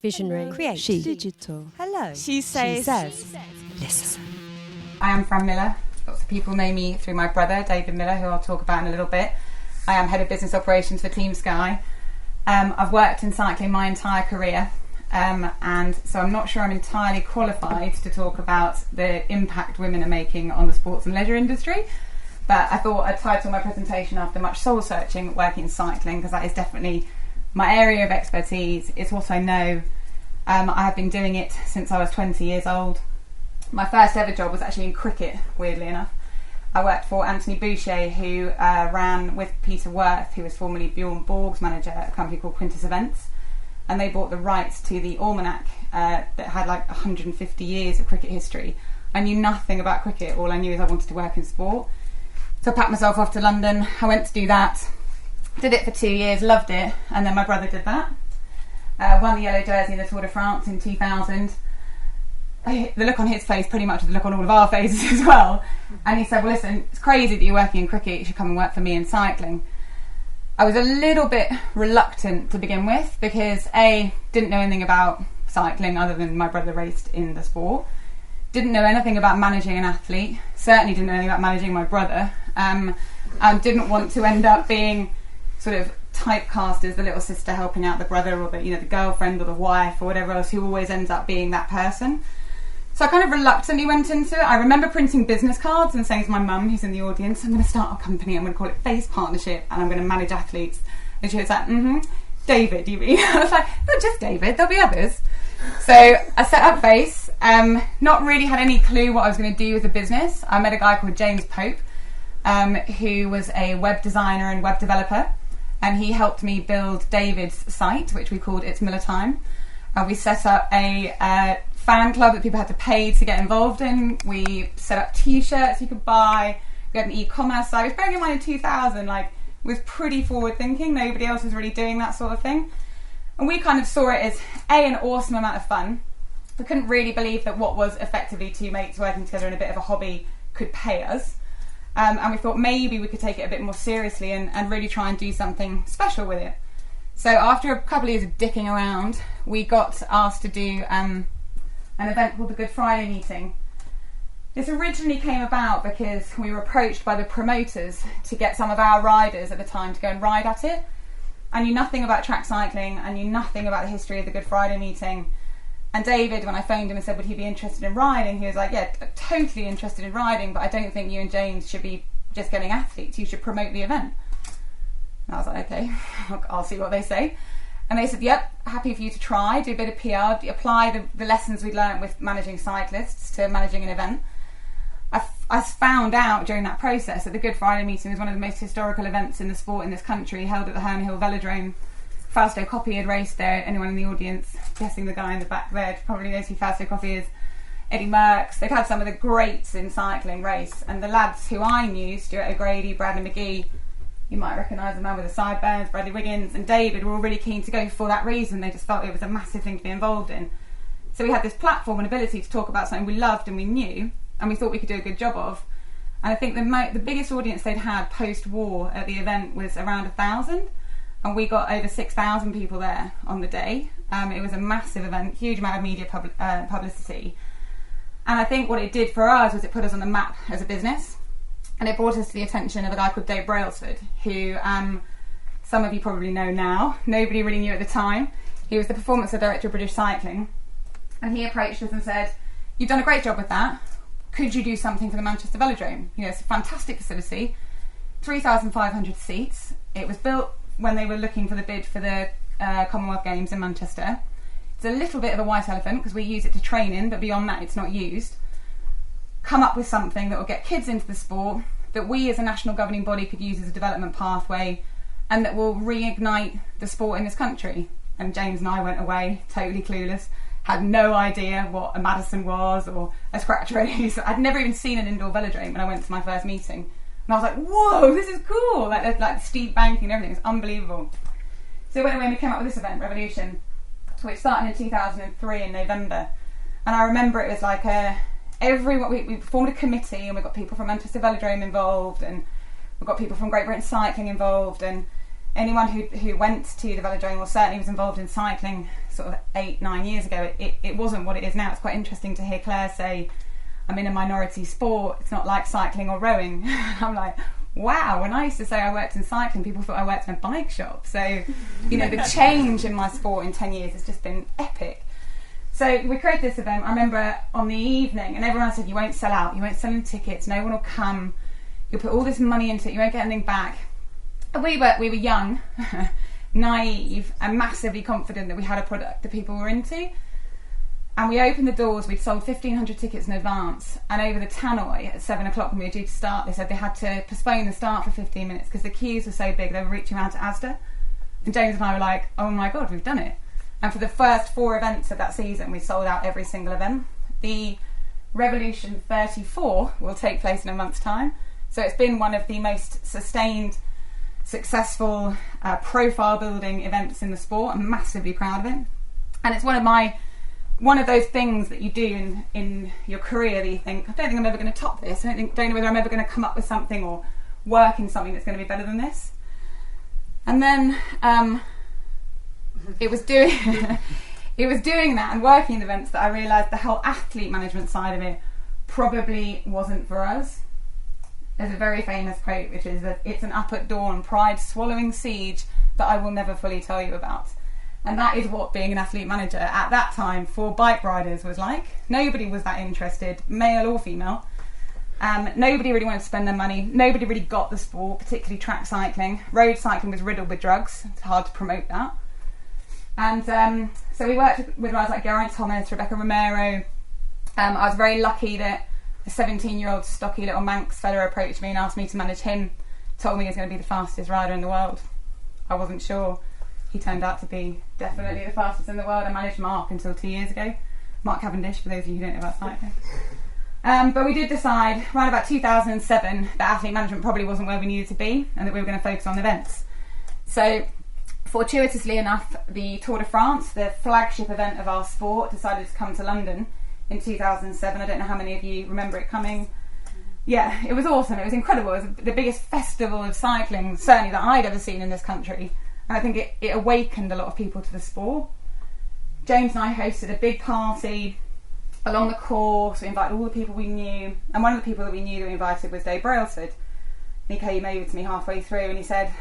Visionary. Create. She. Digital. Hello. She says. Listen. I am Fran Millar. Lots of people know me through my brother, David Millar, who I'll talk about in a little bit. I am Head of Business Operations for Team Sky. I've worked in cycling my entire career, and so I'm not sure I'm entirely qualified to talk about the impact women are making on the sports and leisure industry, but I thought I'd title my presentation after much soul searching working in cycling, because that is definitely my area of expertise. It's what I know. I have been doing it since I was 20 years old. My first ever job was actually in cricket, weirdly enough. I worked for Anthony Boucher, who ran with Peter Worth, who was formerly Bjorn Borg's manager at a company called Quintus Events, and they bought the rights to the almanac that had like 150 years of cricket history. I knew nothing about cricket. All I knew is I wanted to work in sport. So I packed myself off to London. I went to do that, did it for 2 years, loved it, and then my brother did that. Won the yellow jersey in the Tour de France in 2000. The look on his face pretty much was the look on all of our faces as well. And he said, well, listen, it's crazy that you're working in cricket, you should come and work for me in cycling. I was a little bit reluctant to begin with because A, didn't know anything about cycling other than my brother raced in the sport. Didn't know anything about managing an athlete. Certainly didn't know anything about managing my brother. And didn't want to end up being sort of typecast as the little sister helping out the brother, or the girlfriend or the wife or whatever else, who always ends up being that person. So I kind of reluctantly went into it. I remember printing business cards and saying to my mum, who's in the audience, I'm going to start a company, I'm going to call it Face Partnership, and I'm going to manage athletes. And she was like, David, you mean? I was like, not just David, there'll be others. So I set up Face, not really had any clue what I was going to do with the business. I met a guy called James Pope, who was a web designer and web developer, and he helped me build David's site, which we called It's Millar Time. We set up a fan club that people had to pay to get involved in. We set up t-shirts you could buy. We had an e-commerce site. It was bearing in mind in 2000, it was pretty forward thinking. Nobody else was really doing that sort of thing. And we kind of saw it as an awesome amount of fun. We couldn't really believe that what was effectively two mates working together in a bit of a hobby could pay us. And we thought maybe we could take it a bit more seriously and really try and do something special with it. So after a couple of years of dicking around, we got asked to do an event called the Good Friday meeting. This originally came about because we were approached by the promoters to get some of our riders at the time to go and ride at it. I knew nothing about track cycling, I knew nothing about the history of the Good Friday meeting. And David, when I phoned him and said would he be interested in riding, he was like, yeah, totally interested in riding, but I don't think you and James should be just getting athletes, you should promote the event. And I was like, okay, I'll see what they say. And they said, yep, happy for you to try, do a bit of PR, apply the lessons we'd learnt with managing cyclists to managing an event. I found out during that process that the Good Friday meeting was one of the most historical events in the sport in this country, held at the Herne Hill Velodrome. Fausto Coppi had raced there. Anyone in the audience, guessing the guy in the back there, probably knows who Fausto Coppi is. Eddie Merckx. They've had some of the greats in cycling race, and the lads who I knew, Stuart O'Grady, Bradley McGee, you might recognise the man with the sideburns, Bradley Wiggins and David, were all really keen to go for that reason. They just felt it was a massive thing to be involved in. So we had this platform and ability to talk about something we loved and we knew, and we thought we could do a good job of. And I think the biggest audience they'd had post-war at the event was around 1,000, and we got over 6,000 people there on the day. It was a massive event, huge amount of media publicity. And I think what it did for us was it put us on the map as a business. And it brought us to the attention of a guy called Dave Brailsford, who some of you probably know now. Nobody really knew at the time. He was the performance director of British Cycling. And he approached us and said, you've done a great job with that. Could you do something for the Manchester Velodrome? It's a fantastic facility, 3,500 seats. It was built when they were looking for the bid for the Commonwealth Games in Manchester. It's a little bit of a white elephant because we use it to train in, but beyond that it's not used. Come up with something that will get kids into the sport, that we as a national governing body could use as a development pathway, and that will reignite the sport in this country. And James and I went away totally clueless, had no idea what a Madison was or a scratch race. I'd never even seen an indoor velodrome when I went to my first meeting. And I was like, whoa, this is cool, like steep banking and everything, it's unbelievable. So we went away and we came up with this event, Revolution, which started in 2003 in November. And I remember it was like we formed a committee, and we got people from Manchester Velodrome involved, and we got people from Great Britain Cycling involved, and anyone who went to the velodrome, or certainly was involved in cycling sort of 8-9 years ago, it wasn't what it is now. It's quite interesting to hear Claire say, I'm in a minority sport, it's not like cycling or rowing. I'm like, wow, when I used to say I worked in cycling, people thought I worked in a bike shop. So, you know, the change in my sport in 10 years has just been epic. So we created this event, I remember, on the evening, and everyone said, you won't sell out, you won't sell any tickets, no one will come, you'll put all this money into it, you won't get anything back. And we were young, naive, and massively confident that we had a product that people were into. And we opened the doors, we'd sold 1,500 tickets in advance, and over the tannoy at 7 o'clock when we were due to start, they said they had to postpone the start for 15 minutes because the queues were so big they were reaching around to Asda. And James and I were like, oh my God, we've done it. And for the first 4 events of that season, we sold out every single event. The Revolution 34 will take place in a month's time. So it's been one of the most sustained, successful, profile-building events in the sport. I'm massively proud of it. And it's one of those things that you do in your career that you think, I don't think I'm ever going to top this. I don't know whether I'm ever going to come up with something or work in something that's going to be better than this. And then it was doing that and working in events that I realised the whole athlete management side of it probably wasn't for us. There's a very famous quote which is that it's an up at dawn, pride swallowing siege that I will never fully tell you about. And that is what being an athlete manager at that time for bike riders was like. Nobody was that interested, male or female. Nobody really wanted to spend their money. Nobody really got the sport, particularly track cycling. Road cycling was riddled with drugs. It's hard to promote that. And so we worked with guys like Geraint Thomas, Rebecca Romero. I was very lucky that a 17-year-old stocky little Manx fella approached me and asked me to manage him. Told me he was going to be the fastest rider in the world. I wasn't sure. He turned out to be definitely the fastest in the world. I managed Mark until 2 years ago. Mark Cavendish, for those of you who don't know about cycling. But we did decide, around about 2007, that athlete management probably wasn't where we needed to be and that we were going to focus on events. So, fortuitously enough, the Tour de France, the flagship event of our sport, decided to come to London in 2007. I don't know how many of you remember it coming. Yeah, it was awesome. It was incredible. It was the biggest festival of cycling, certainly that I'd ever seen in this country. And I think it awakened a lot of people to the sport. James and I hosted a big party along the course. We invited all the people we knew. And one of the people that we knew that we invited was Dave Brailsford. He came over to me halfway through and he said,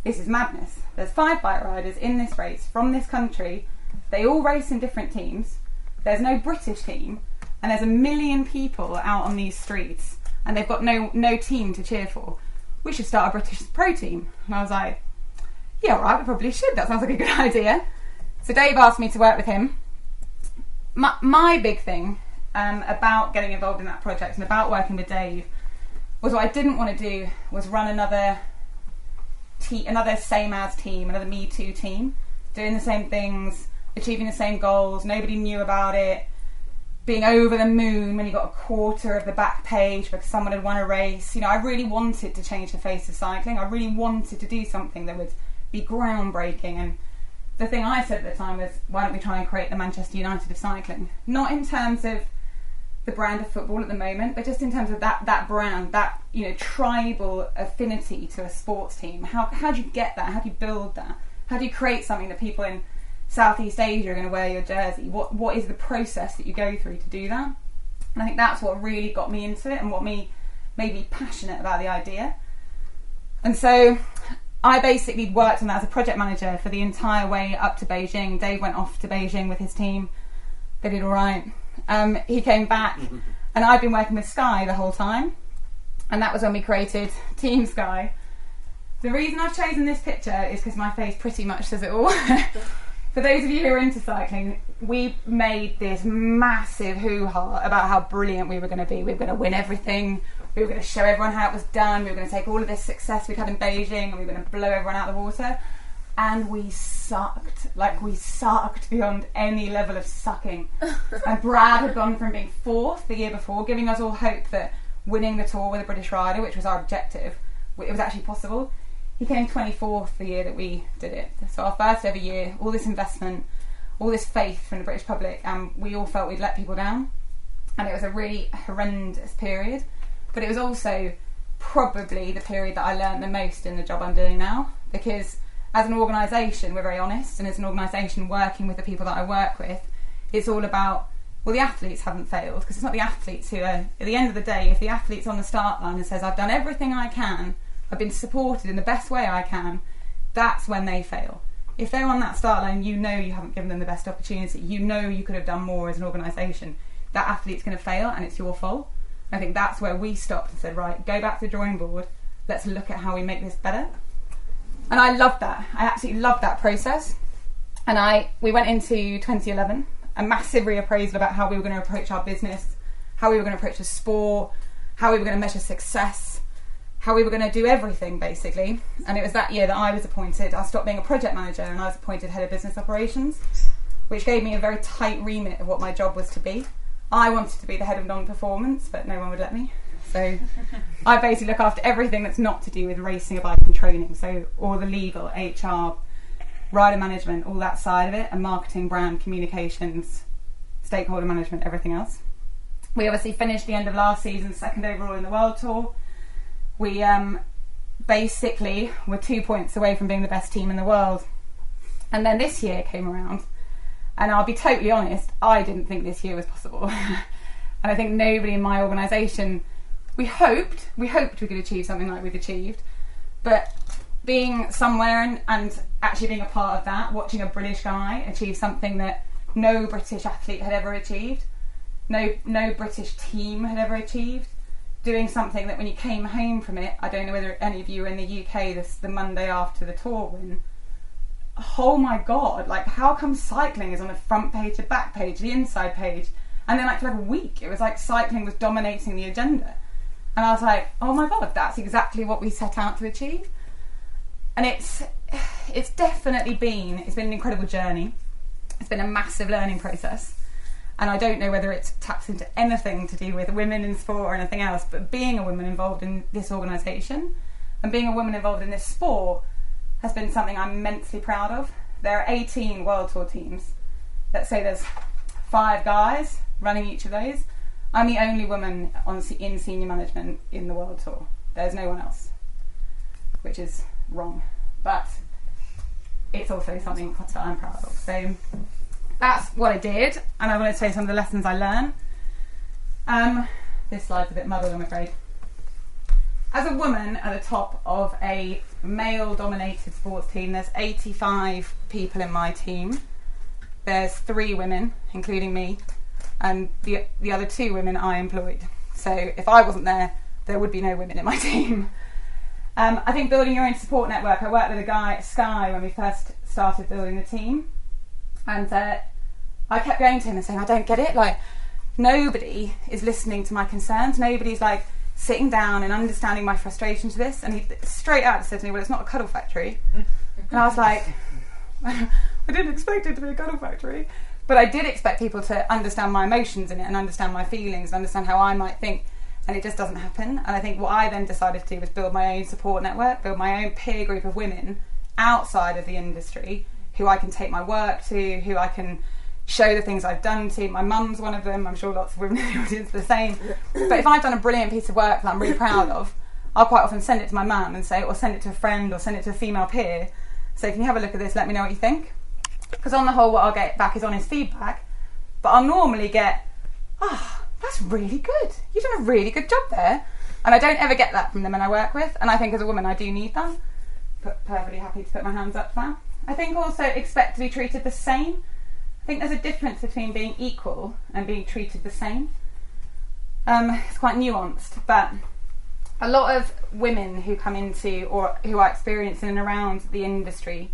this is madness. There's 5 bike riders in this race from this country. They all race in different teams. There's no British team. And there's 1 million people out on these streets. And they've got no team to cheer for. We should start a British pro team. And I was like, yeah, all right, we probably should. That sounds like a good idea. So Dave asked me to work with him. My big thing about getting involved in that project and about working with Dave was what I didn't want to do was run another same as team, another Me Too team, doing the same things, achieving the same goals, nobody knew about it, being over the moon when you got a quarter of the back page because someone had won a race. You know, I really wanted to change the face of cycling. I really wanted to do something that would be groundbreaking. And the thing I said at the time was, why don't we try and create the Manchester United of cycling? Not in terms of the brand of football at the moment, but just in terms of that brand, that, you know, tribal affinity to a sports team. How do you get that? How do you build that? How do you create something that people in Southeast Asia are going to wear your jersey? What is the process that you go through to do that? And I think that's what really got me into it and what made me passionate about the idea. And so I basically worked on that as a project manager for the entire way up to Beijing. Dave went off to Beijing with his team. They did all right. He came back and I'd been working with Sky the whole time. And that was when we created Team Sky. The reason I've chosen this picture is because my face pretty much says it all. For those of you who are into cycling, we made this massive hoo-ha about how brilliant we were going to be. We were going to win everything. We were going to show everyone how it was done. We were going to take all of this success we'd had in Beijing and we were going to blow everyone out of the water. And we sucked. Like, we sucked beyond any level of sucking. And Brad had gone from being 4th the year before, giving us all hope that winning the Tour with a British rider, which was our objective, it was actually possible. He came 24th the year that we did it. So our first ever year, all this investment, all this faith from the British public, and we all felt we'd let people down. And it was a really horrendous period. But it was also probably the period that I learned the most in the job I'm doing now. because as an organisation, we're very honest, and as an organisation working with the people that I work with, it's all about, well, the athletes haven't failed, because it's not the athletes who are, at the end of the day, if the athlete's on the start line and says, I've done everything I can, I've been supported in the best way I can, that's when they fail. If they're on that start line, you know you haven't given them the best opportunity, you know you could have done more as an organisation, that athlete's going to fail and it's your fault. I think that's where we stopped and said, right, go back to the drawing board, let's look at how we make this better. And I loved that. I absolutely loved that process. And we went into 2011, a massive reappraisal about how we were going to approach our business, how we were going to approach the sport, how we were going to measure success, how we were going to do everything, basically. And it was that year that I was appointed. I stopped being a project manager and I was appointed head of business operations, which gave me a very tight remit of what my job was to be. I wanted to be the head of non-performance, but no one would let me. So I basically look after everything that's not to do with racing a bike and training. So all the legal, HR, rider management, all that side of it, and marketing, brand, communications, stakeholder management, everything else. We obviously finished the end of last season, second overall in the World Tour. We basically were 2 points away from being the best team in the world. And then this year came around, and I'll be totally honest, I didn't think this year was possible. And I think nobody in my organisation, we hoped we could achieve something like we've achieved, but being somewhere and actually being a part of that, watching a British guy achieve something that no British athlete had ever achieved, no British team had ever achieved, doing something that when you came home from it, I don't know whether any of you were in the UK the Monday after the tour win, oh my god, like how come cycling is on the front page, the back page, the inside page, and then like for like a week it was like cycling was dominating the agenda. And I was like, oh my god, that's exactly what we set out to achieve. And it's definitely been an incredible journey. It's been a massive learning process. And I don't know whether it taps into anything to do with women in sport or anything else, but being a woman involved in this organisation and being a woman involved in this sport has been something I'm immensely proud of. There are 18 World Tour teams. Let's say there's 5 guys running each of those. I'm the only woman in senior management in the World Tour. There's no one else, which is wrong. But it's also something that I'm proud of. So that's what I did, and I want to say some of the lessons I learned. This slide's a bit muddled, I'm afraid. As a woman at the top of a male-dominated sports team, there's 85 people in my team. There's 3 women, including me, and the other 2 women I employed. So if I wasn't there, there would be no women in my team. I think building your own support network. I worked with a guy at Sky when we first started building the team, and I kept going to him and saying, I don't get it, like nobody is listening to my concerns, nobody's like sitting down and understanding my frustrations with this. And he straight out said to me, well, it's not a cuddle factory. And I was like, I didn't expect it to be a cuddle factory, but I did expect people to understand my emotions in it and understand my feelings and understand how I might think, and it just doesn't happen. And I think what I then decided to do was build my own support network, build my own peer group of women outside of the industry who I can take my work to, who I can show the things I've done to. My mum's one of them. I'm sure lots of women in the audience are the same. But if I've done a brilliant piece of work that I'm really proud of, I'll quite often send it to my mum and say, or send it to a friend, or send it to a female peer. So can you have a look at this? Let me know what you think. Because on the whole, what I'll get back is honest feedback. But I'll normally get, that's really good. You've done a really good job there. And I don't ever get that from the men I work with. And I think as a woman, I do need that. But perfectly happy to put my hands up for that. I think also expect to be treated the same. I think there's a difference between being equal and being treated the same. It's quite nuanced, but a lot of women who come into or who are experiencing and around the industry,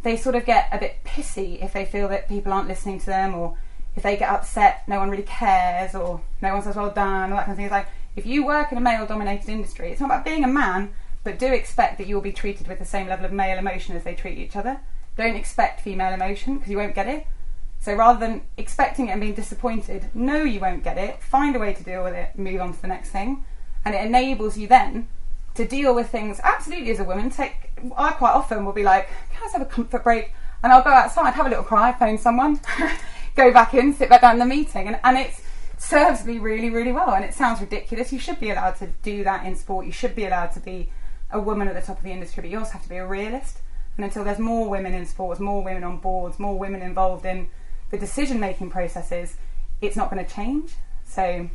they sort of get a bit pissy if they feel that people aren't listening to them, or if they get upset, no one really cares, or no one says well done, all that kind of thing. It's like, if you work in a male-dominated industry, it's not about being a man, but do expect that you will be treated with the same level of male emotion as they treat each other. Don't expect female emotion, because you won't get it. So rather than expecting it and being disappointed, know you won't get it, find a way to deal with it, move on to the next thing. And it enables you then to deal with things absolutely as a woman. I quite often will be like, can I just have a comfort break? And I'll go outside, have a little cry, phone someone, go back in, sit back down in the meeting. And it serves me really, really well. And it sounds ridiculous. You should be allowed to do that in sport. You should be allowed to be a woman at the top of the industry, but you also have to be a realist. And until there's more women in sports, more women on boards, more women involved in the decision-making processes, it's not going to change. So,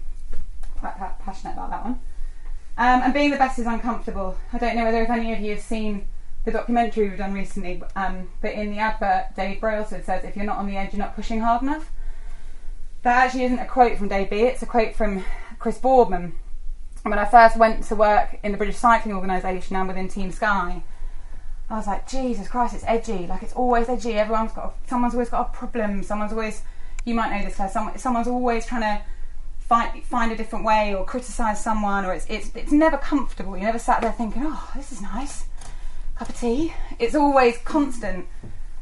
quite passionate about that one. And being the best is uncomfortable. I don't know whether if any of you have seen the documentary we've done recently, but in the advert, Dave Brailsford says, if you're not on the edge, you're not pushing hard enough. That actually isn't a quote from Dave B, it's a quote from Chris Boardman. And when I first went to work in the British Cycling Organisation and within Team Sky, I was like, Jesus Christ, it's edgy. Like, it's always edgy. Someone's always got a problem. Someone's always, you might know this, Claire, someone's always trying to find a different way or criticise someone, or it's never comfortable. You never sat there thinking, oh, this is nice, cup of tea. It's always constant.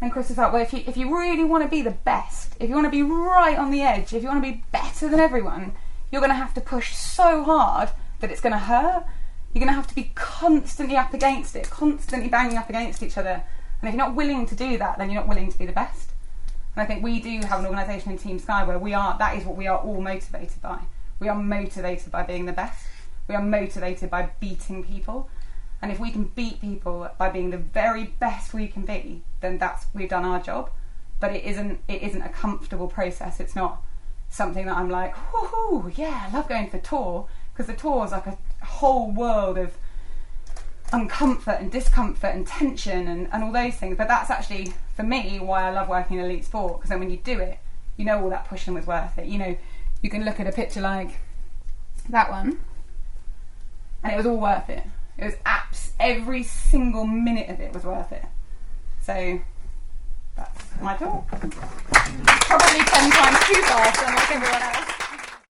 And Chris was like, well, if you really want to be the best, if you want to be right on the edge, if you want to be better than everyone, you're going to have to push so hard that it's going to hurt. You're going to have to be constantly up against it, constantly banging up against each other. And if you're not willing to do that, then you're not willing to be the best. And I think we do have an organisation in Team Sky where that is what we are all motivated by. We are motivated by being the best. We are motivated by beating people. And if we can beat people by being the very best we can be, then we've done our job. But it isn't a comfortable process. It's not something that I'm like, woohoo, yeah, I love going for tour. Because the tour is like a whole world of uncomfort and discomfort and tension and all those things. But that's actually, for me, why I love working in elite sport. Because then when you do it, you know all that pushing was worth it. You know, you can look at a picture like that one, and it was all worth it. It was every single minute of it was worth it. So that's my talk. Probably 10 times too fast, unlike everyone else.